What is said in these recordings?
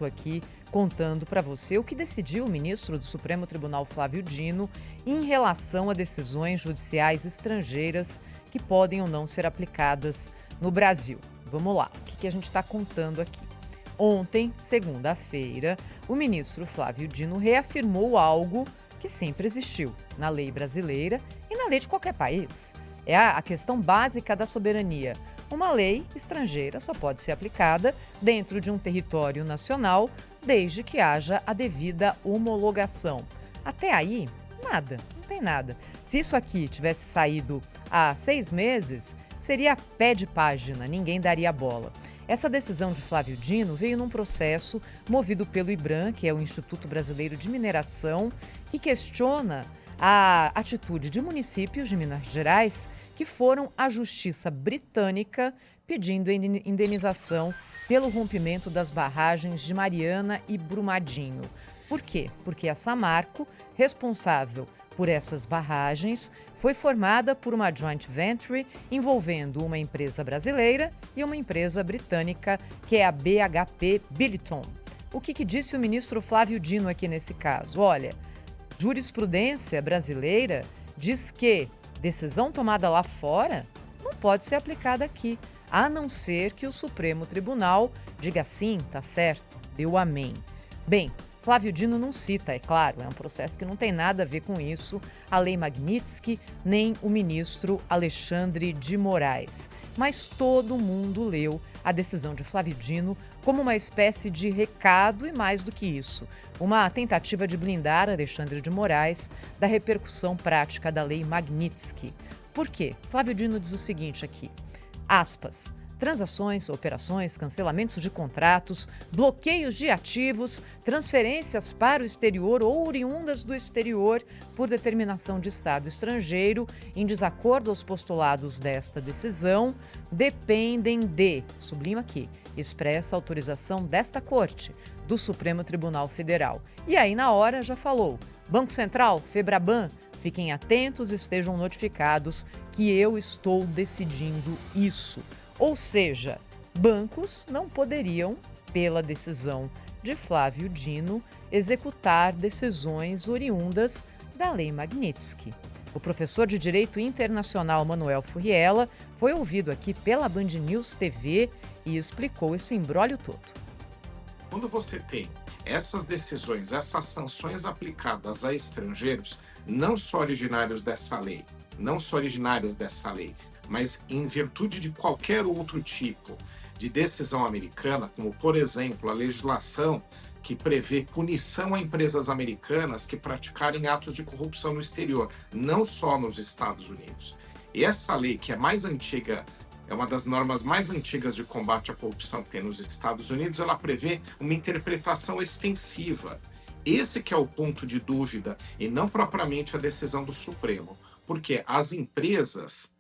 aqui contando para você o que decidiu o ministro do Supremo Tribunal Flávio Dino em relação a decisões judiciais estrangeiras que podem ou não ser aplicadas no Brasil. Vamos lá, o que a gente está contando aqui? Ontem, segunda-feira, o ministro Flávio Dino reafirmou algo que sempre existiu na lei brasileira e na lei de qualquer país. É a questão básica da soberania. Uma lei estrangeira só pode ser aplicada dentro de um território nacional, desde que haja a devida homologação. Até aí, nada, não tem nada. Se isso aqui tivesse saído há 6 meses, seria pé de página, ninguém daria bola. Essa decisão de Flávio Dino veio num processo movido pelo IBRAM, que é o Instituto Brasileiro de Mineração, que questiona a atitude de municípios de Minas Gerais que foram à Justiça Britânica pedindo indenização pelo rompimento das barragens de Mariana e Brumadinho. Por quê? Porque a Samarco, responsável por essas barragens, foi formada por uma joint venture envolvendo uma empresa brasileira e uma empresa britânica, que é a BHP Billiton. O que disse o ministro Flávio Dino aqui nesse caso? Olha, jurisprudência brasileira diz que decisão tomada lá fora não pode ser aplicada aqui, a não ser que o Supremo Tribunal diga sim, tá certo, deu amém. Bem, Flávio Dino não cita, é claro, é um processo que não tem nada a ver com isso, a Lei Magnitsky, nem o ministro Alexandre de Moraes. Mas todo mundo leu a decisão de Flávio Dino como uma espécie de recado e, mais do que isso, uma tentativa de blindar Alexandre de Moraes da repercussão prática da Lei Magnitsky. Por quê? Flávio Dino diz o seguinte aqui, aspas, transações, operações, cancelamentos de contratos, bloqueios de ativos, transferências para o exterior ou oriundas do exterior por determinação de Estado estrangeiro, em desacordo aos postulados desta decisão, dependem de, sublima aqui, expressa autorização desta Corte, do Supremo Tribunal Federal. E aí, na hora, já falou, Banco Central, Febraban, fiquem atentos, estejam notificados que eu estou decidindo isso. Ou seja, bancos não poderiam, pela decisão de Flávio Dino, executar decisões oriundas da Lei Magnitsky. O professor de Direito Internacional Manuel Furriela foi ouvido aqui pela Band News TV e explicou esse imbróglio todo. Quando você tem essas decisões, essas sanções aplicadas a estrangeiros, não só originários dessa lei, mas em virtude de qualquer outro tipo de decisão americana, como, por exemplo, a legislação que prevê punição a empresas americanas que praticarem atos de corrupção no exterior, não só nos Estados Unidos. E essa lei, que é mais antiga, é uma das normas mais antigas de combate à corrupção que tem nos Estados Unidos, ela prevê uma interpretação extensiva. Esse que é o ponto de dúvida, e não propriamente a decisão do Supremo, porque as empresas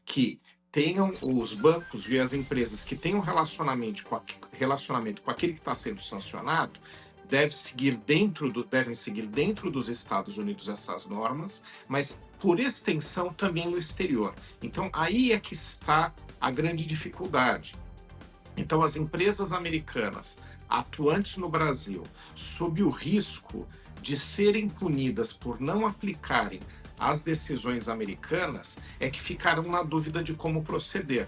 que tenham, os bancos e as empresas que tenham relacionamento com aquele que está sendo sancionado, devem seguir dentro dos Estados Unidos essas normas, mas por extensão também no exterior. Então aí é que está a grande dificuldade. Então as empresas americanas atuantes no Brasil, sob o risco de serem punidas por não aplicarem as decisões americanas, é que ficaram na dúvida de como proceder.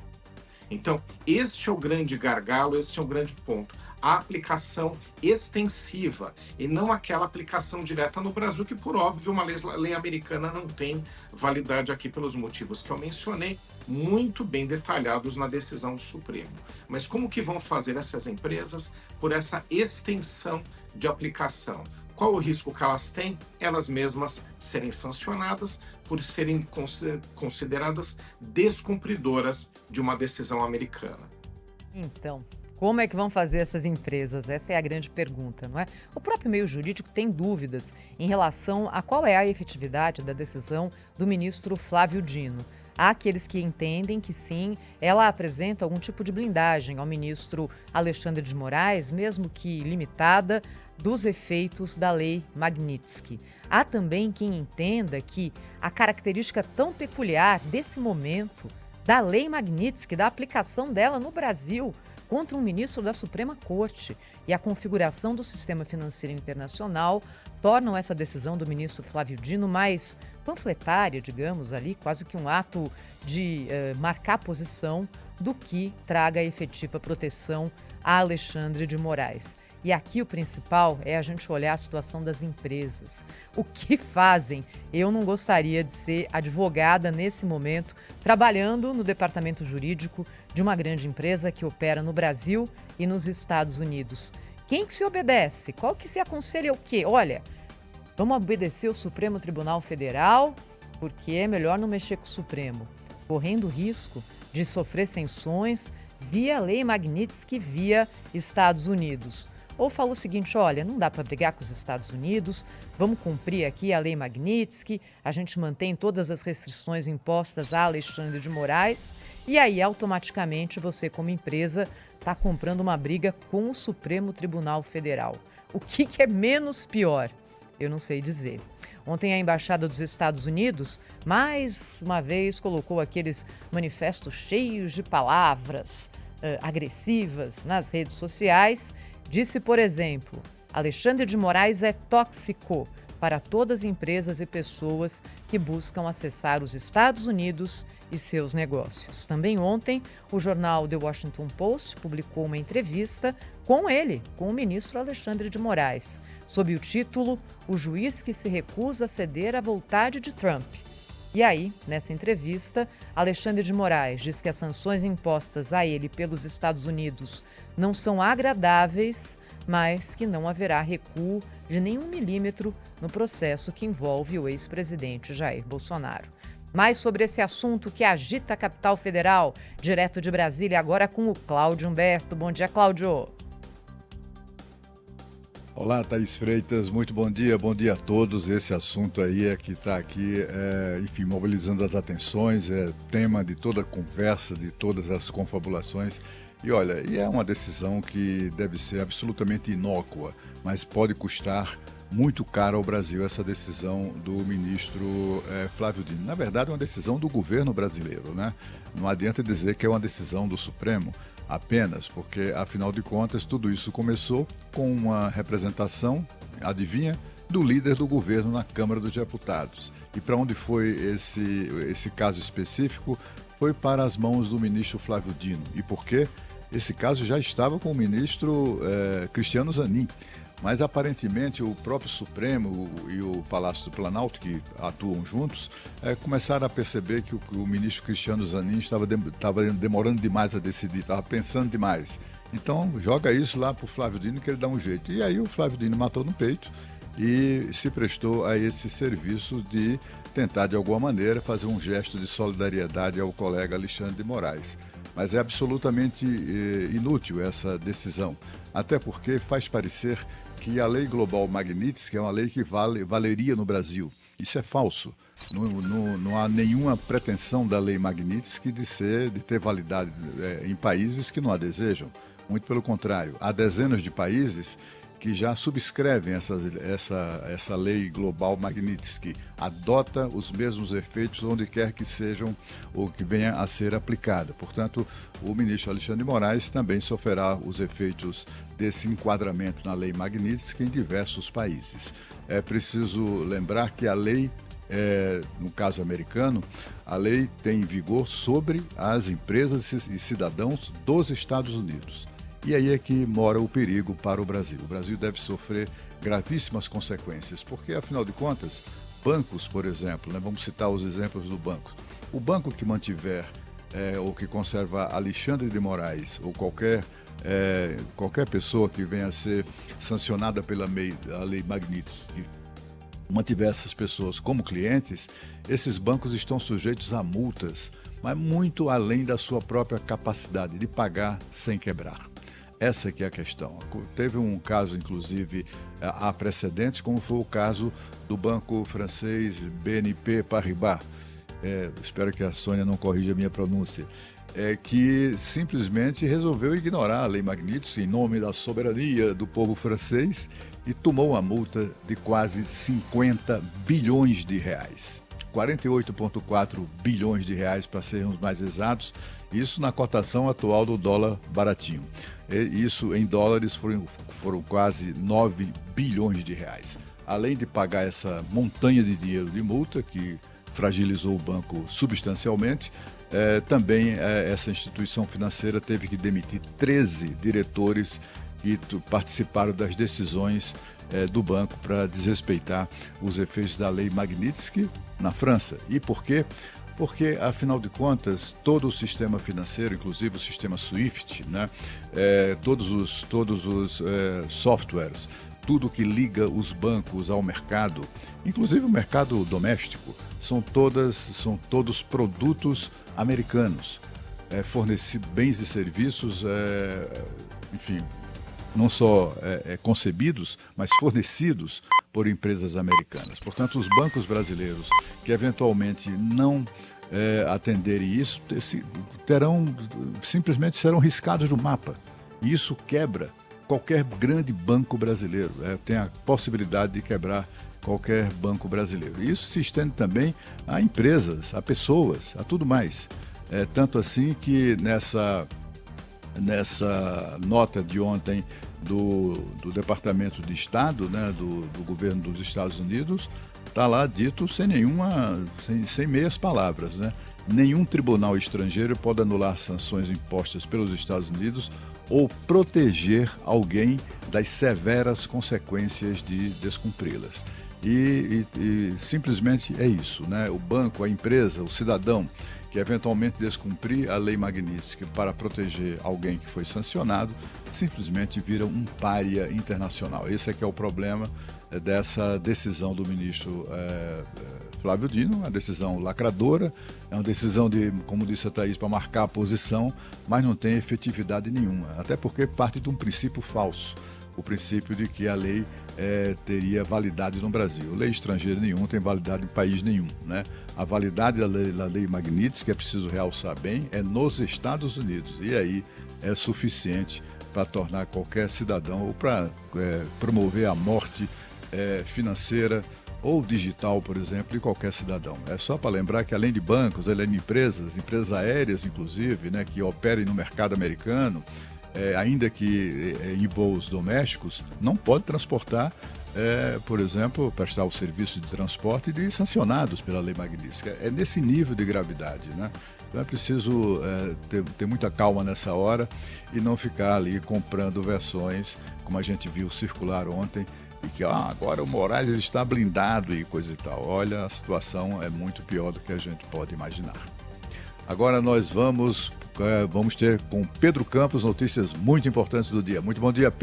Então, este é o grande gargalo, este é o grande ponto. A aplicação extensiva e não aquela aplicação direta no Brasil, que, por óbvio, uma lei americana não tem validade aqui pelos motivos que eu mencionei, muito bem detalhados na decisão do Supremo. Mas como que vão fazer essas empresas por essa extensão de aplicação? Qual o risco que elas têm? Elas mesmas serem sancionadas por serem consideradas descumpridoras de uma decisão americana. Então, como é que vão fazer essas empresas? Essa é a grande pergunta, não é? O próprio meio jurídico tem dúvidas em relação a qual é a efetividade da decisão do ministro Flávio Dino. Há aqueles que entendem que sim, ela apresenta algum tipo de blindagem ao ministro Alexandre de Moraes, mesmo que limitada, dos efeitos da Lei Magnitsky. Há também quem entenda que a característica tão peculiar desse momento, da Lei Magnitsky, da aplicação dela no Brasil, contra um ministro da Suprema Corte. E a configuração do sistema financeiro internacional tornam essa decisão do ministro Flávio Dino mais panfletária, digamos, ali, quase que um ato de marcar posição do que traga efetiva proteção a Alexandre de Moraes. E aqui o principal é a gente olhar a situação das empresas. O que fazem? Eu não gostaria de ser advogada nesse momento, trabalhando no departamento jurídico de uma grande empresa que opera no Brasil e nos Estados Unidos. Quem que se obedece? Qual que se aconselha o quê? Olha, vamos obedecer o Supremo Tribunal Federal, porque é melhor não mexer com o Supremo, correndo risco de sofrer sanções via Lei Magnitsky, via Estados Unidos. Ou fala o seguinte, olha, não dá para brigar com os Estados Unidos, vamos cumprir aqui a Lei Magnitsky, a gente mantém todas as restrições impostas a Alexandre de Moraes e aí automaticamente você como empresa está comprando uma briga com o Supremo Tribunal Federal. O que é menos pior? Eu não sei dizer. Ontem a Embaixada dos Estados Unidos, mais uma vez, colocou aqueles manifestos cheios de palavras agressivas nas redes sociais. Disse, por exemplo, Alexandre de Moraes é tóxico para todas as empresas e pessoas que buscam acessar os Estados Unidos e seus negócios. Também ontem, o jornal The Washington Post publicou uma entrevista com ele, com o ministro Alexandre de Moraes, sob o título O Juiz que se recusa a ceder à vontade de Trump. E aí, nessa entrevista, Alexandre de Moraes diz que as sanções impostas a ele pelos Estados Unidos não são agradáveis, mas que não haverá recuo de nenhum milímetro no processo que envolve o ex-presidente Jair Bolsonaro. Mais sobre esse assunto que agita a capital federal, direto de Brasília, agora com o Cláudio Humberto. Bom dia, Cláudio. Olá, Thaís Freitas, muito bom dia a todos. Esse assunto aí é que está aqui, enfim, mobilizando as atenções, é tema de toda a conversa, de todas as confabulações. E olha, é uma decisão que deve ser absolutamente inócua, mas pode custar muito caro ao Brasil essa decisão do ministro Flávio Dino. Na verdade, é uma decisão do governo brasileiro, né? Não adianta dizer que é uma decisão do Supremo apenas, porque, afinal de contas, tudo isso começou com uma representação, adivinha, do líder do governo na Câmara dos Deputados. E para onde foi esse caso específico? Foi para as mãos do ministro Flávio Dino. E por quê? Esse caso já estava com o ministro Cristiano Zanin. Mas, aparentemente, o próprio Supremo e o Palácio do Planalto, que atuam juntos, começaram a perceber que o ministro Cristiano Zanin estava demorando demais a decidir, estava pensando demais. Então, joga isso lá para o Flávio Dino que ele dá um jeito. E aí o Flávio Dino matou no peito e se prestou a esse serviço de tentar, de alguma maneira, fazer um gesto de solidariedade ao colega Alexandre de Moraes. Mas é absolutamente inútil essa decisão, até porque faz parecer que a Lei Global Magnitsky é uma lei que valeria no Brasil. Isso é falso. Não há nenhuma pretensão da Lei Magnitsky de ter validade em países que não a desejam. Muito pelo contrário, há dezenas de países que já subscrevem essa lei global Magnitsky, adota os mesmos efeitos onde quer que sejam ou que venha a ser aplicada. Portanto, o ministro Alexandre de Moraes também sofrerá os efeitos desse enquadramento na lei Magnitsky em diversos países. É preciso lembrar que a lei, no caso americano, a lei tem em vigor sobre as empresas e cidadãos dos Estados Unidos. E aí é que mora o perigo para o Brasil. O Brasil deve sofrer gravíssimas consequências, porque, afinal de contas, bancos, por exemplo, vamos citar os exemplos do banco. O banco que mantiver ou que conserva Alexandre de Moraes ou qualquer pessoa que venha a ser sancionada pela lei Magnitsky, mantiver essas pessoas como clientes, esses bancos estão sujeitos a multas, mas muito além da sua própria capacidade de pagar sem quebrar. Essa que é a questão. Teve um caso, inclusive, há precedentes, como foi o caso do banco francês BNP Paribas. Espero que a Sônia não corrija a minha pronúncia. Que simplesmente resolveu ignorar a lei Magnitsky em nome da soberania do povo francês e tomou uma multa de quase 50 bilhões de reais. 48,4 bilhões de reais, para sermos mais exatos, isso na cotação atual do dólar baratinho. Isso em dólares foram quase 9 bilhões de reais. Além de pagar essa montanha de dinheiro de multa, que fragilizou o banco substancialmente, também essa instituição financeira teve que demitir 13 diretores que participaram das decisões do banco para desrespeitar os efeitos da lei Magnitsky na França. E por quê? Porque, afinal de contas, todo o sistema financeiro, inclusive o sistema SWIFT, né, todos os softwares, tudo que liga os bancos ao mercado, inclusive o mercado doméstico, são todos produtos americanos, fornecidos bens e serviços, enfim, não só concebidos, mas fornecidos por empresas americanas. Portanto, os bancos brasileiros que eventualmente não atenderem isso, simplesmente serão riscados do mapa. E isso quebra qualquer grande banco brasileiro. Tem a possibilidade de quebrar qualquer banco brasileiro. Isso se estende também a empresas, a pessoas, a tudo mais. Tanto assim que nessa nota de ontem do Departamento de Estado, né, do governo dos Estados Unidos, está lá dito sem meias palavras, né? Nenhum tribunal estrangeiro pode anular sanções impostas pelos Estados Unidos ou proteger alguém das severas consequências de descumpri-las. E simplesmente é isso, né? O banco, a empresa, o cidadão que eventualmente descumprir a lei Magnitsky para proteger alguém que foi sancionado, simplesmente vira um pária internacional. Esse é que é o problema dessa decisão do ministro Flávio Dino, uma decisão lacradora, é uma decisão como disse a Thaís, para marcar a posição, mas não tem efetividade nenhuma, até porque parte de um princípio falso, o princípio de que a lei teria validade no Brasil. Lei estrangeira nenhuma tem validade em país nenhum, né? A validade da lei Magnitsky, que é preciso realçar bem, é nos Estados Unidos, e aí é suficiente para tornar qualquer cidadão ou para promover a morte financeira ou digital, por exemplo, de qualquer cidadão. É só para lembrar que, além de bancos, além de empresas aéreas, inclusive, né, que operem no mercado americano, ainda que em voos domésticos, não pode transportar, por exemplo, prestar o serviço de transporte de sancionados pela lei Magnitsky. É nesse nível de gravidade, né? Então é preciso ter muita calma nessa hora e não ficar ali comprando versões, como a gente viu circular ontem, e que agora o Moraes está blindado e coisa e tal. Olha, a situação é muito pior do que a gente pode imaginar. Agora nós vamos ter com Pedro Campos notícias muito importantes do dia. Muito bom dia, Pedro.